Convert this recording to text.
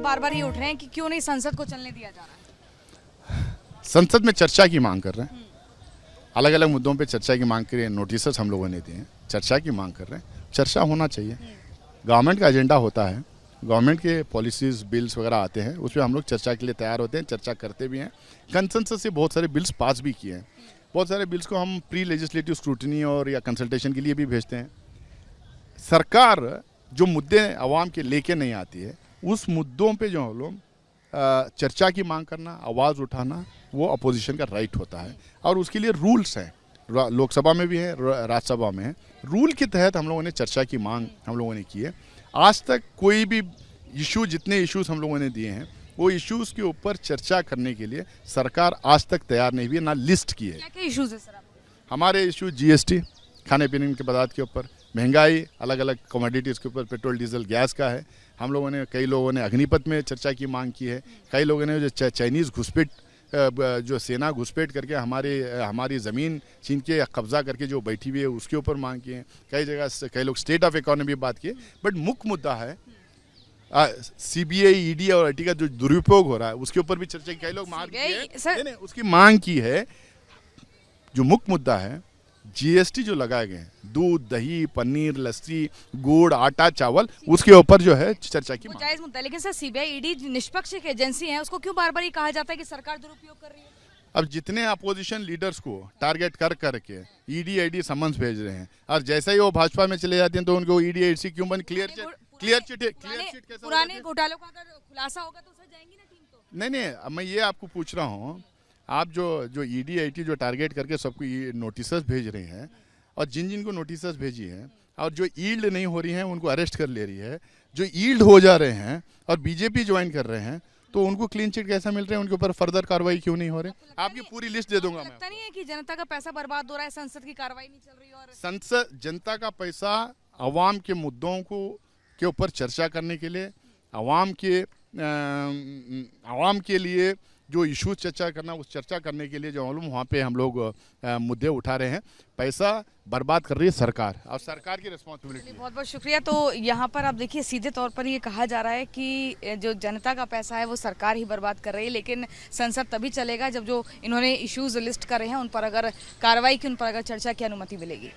बार बार ये उठ रहे हैं कि क्यों नहीं संसद को चलने दिया जा रहा है। संसद में चर्चा की मांग कर रहे हैं, अलग अलग मुद्दों पे चर्चा की मांग करिए, नोटिस हम लोगों ने दिए हैं, चर्चा की मांग कर रहे हैं। चर्चा होना चाहिए, गवर्नमेंट का एजेंडा होता है, गवर्नमेंट के पॉलिसीज बिल्स वगैरह आते हैं, उस पर हम लोग चर्चा के लिए तैयार होते हैं, चर्चा करते भी हैं। कंसेंसस से बहुत सारे बिल्स पास भी किए हैं, बहुत सारे बिल्स को हम प्री लेजिस्लेटिव स्क्रूटनी और या कंसल्टेशन के लिए भी भेजते हैं। सरकार जो मुद्दे आवाम के लेके नहीं आती है, उस मुद्दों पे जो हम लोग चर्चा की मांग करना, आवाज़ उठाना, वो अपोजिशन का राइट होता है और उसके लिए रूल्स हैं, लोकसभा में भी है, राज्यसभा में है। रूल के तहत हम लोगों ने चर्चा की मांग हम लोगों ने की है। आज तक कोई भी इशू, जितने इश्यूज हम लोगों ने दिए हैं, वो इश्यूज के ऊपर चर्चा करने के लिए सरकार आज तक तैयार नहीं हुई है, ना लिस्ट की है। क्या इश्यूज है सर? हमारे इशू जीएसटी, खाने पीने के पदार्थ के ऊपर, महंगाई, अलग अलग कमोडिटीज़ के ऊपर, पेट्रोल डीजल गैस का है। हम लोगों ने, कई लोगों ने अग्निपथ में चर्चा की मांग की है। कई लोगों ने जो चाइनीज़ घुसपैठ, जो सेना घुसपैठ करके हमारी ज़मीन छीन के कब्जा करके जो बैठी हुई है, उसके ऊपर मांग की है। कई जगह कई लोग स्टेट ऑफ इकोनॉमी बात की है। बट मुख्य मुद्दा है सीबीआई, ईडी और आईटी का जो दुरुपयोग हो रहा है, उसके ऊपर भी चर्चा की। कई लोग मांग की है, नहीं, उसकी मांग की है। जो मुख्य मुद्दा है, जीएसटी जो लगाए गए हैं, दूध, दही, पनीर, लस्सी, गुड़, आटा, चावल, उसके ऊपर जो है चर्चा की जायज मुद्दा है। लेकिन सर सीबीआई, ईडी निष्पक्ष एक एजेंसी है, उसको क्यों बार बार ये कहा जाता है कि सरकार दुरुपयोग कर रही है? अब जितने अपोजिशन लीडर्स को टारगेट कर करके ईडी आईडी समन्स भेज रहे हैं, और जैसे ही वो भाजपा में चले जाते हैं तो उनको ईडी आईडी क्यों बन क्लियर चिट पुराने घोटालों का अगर खुलासा होगा तो सर जाएंगी ना टीम? तो नहीं, अब मैं ये आपको पूछ रहा हूँ, आप जो ईडी आईटी जो टारगेट करके सबको नोटिस भेज रही हैं, और जिन जिन को नोटिस भेजी है और जो ईल्ड नहीं हो रही है उनको अरेस्ट कर ले रही है, जो ईल्ड हो जा रहे हैं और बीजेपी ज्वाइन कर रहे हैं, तो उनको क्लीन चिट कैसा मिल रहे हैं, उनके ऊपर फर्दर कार्रवाई क्यों नहीं हो रही? आपकी पूरी लिस्ट दे दूंगा मैं। लगता नहीं है कि जनता का पैसा बर्बाद हो रहा है, संसद की कार्रवाई नहीं चल रही? और संसद, जनता का पैसा आवाम के मुद्दों को के ऊपर चर्चा करने के लिए, आवाम के लिए जो इशू चर्चा करना, उस चर्चा करने के लिए जो मालूम वहाँ पे हम लोग मुद्दे उठा रहे हैं। पैसा बर्बाद कर रही है सरकार, और सरकार की रिस्पॉन्सिबिलिटी। बहुत बहुत शुक्रिया। तो यहाँ पर आप देखिए, सीधे तौर पर ये कहा जा रहा है कि जो जनता का पैसा है वो सरकार ही बर्बाद कर रही है, लेकिन संसद तभी चलेगा जब जो इन्होंने इश्यूज लिस्ट करे हैं उन पर अगर कार्रवाई की, उन पर अगर चर्चा की अनुमति मिलेगी।